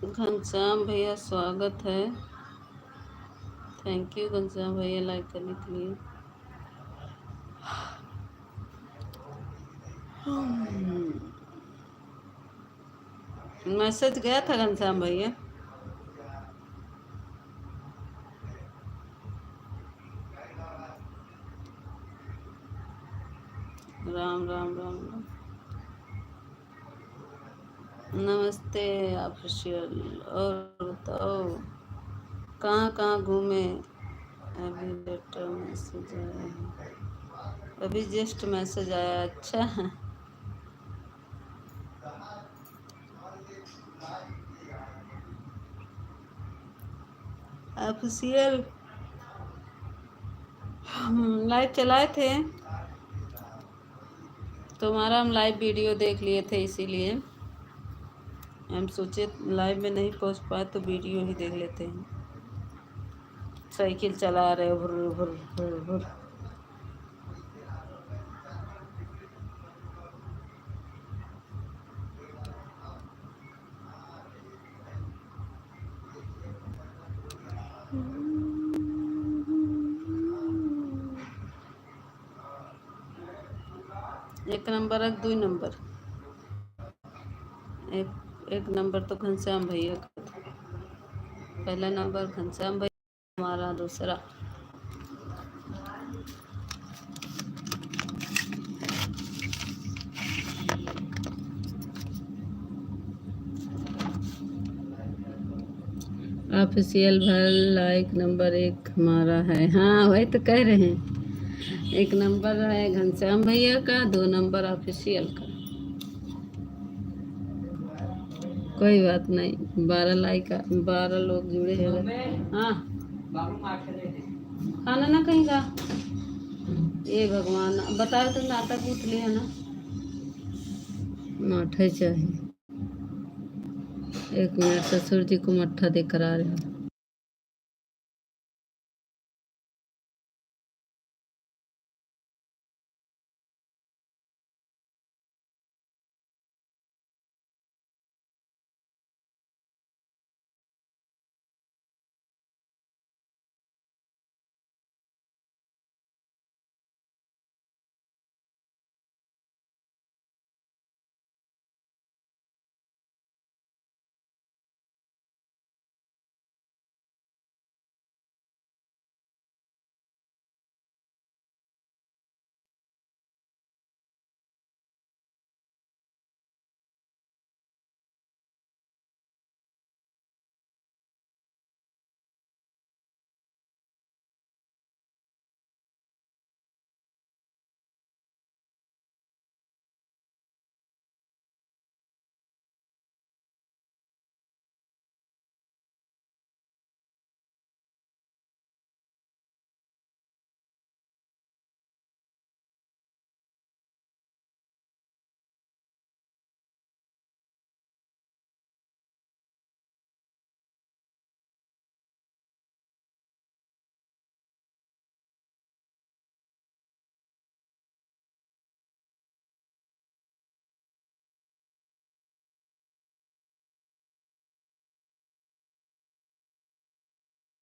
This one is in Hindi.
घनश्याम भैया स्वागत है। थैंक यू घनश्याम भैया लाइक करने के लिए। मैसेज गया था घनश्याम भैया। राम राम राम राम। नमस्ते ऑफिशियल। और बताओ कहाँ कहाँ घूमे? अभी लेटर मैसेज आया है। अभी जस्ट मैसेज आया। अच्छा है। ऑफिशियल हम लाइव चलाए थे, तुम्हारा हम लाइव वीडियो देख लिए थे, इसीलिए हम सोचे लाइव में नहीं पहुंच पाए तो वीडियो ही देख लेते हैं। साइकिल चला रहे भुर भुर भुर भुर। एक नंबर है, 2 नंबर। एक नंबर तो घनश्याम भैया का था। पहला नंबर घनश्याम भैया, हमारा दूसरा। ऑफिशियल भर लाइक नंबर 1 हमारा है। हाँ वही तो कह रहे हैं, 1 नंबर है घनश्याम भैया का, 2 नंबर ऑफिशियल का। कोई बात नहीं, 12 लाइक 12 लोग जुड़े हैं। हाँ खाना ना कहीं का। ये भगवान बताओ, तुम नाटक पूछ लिया ना। मठे चाहिए। 1 मिनट, ससुर जी को मट्ठा देकर आ रहे हो।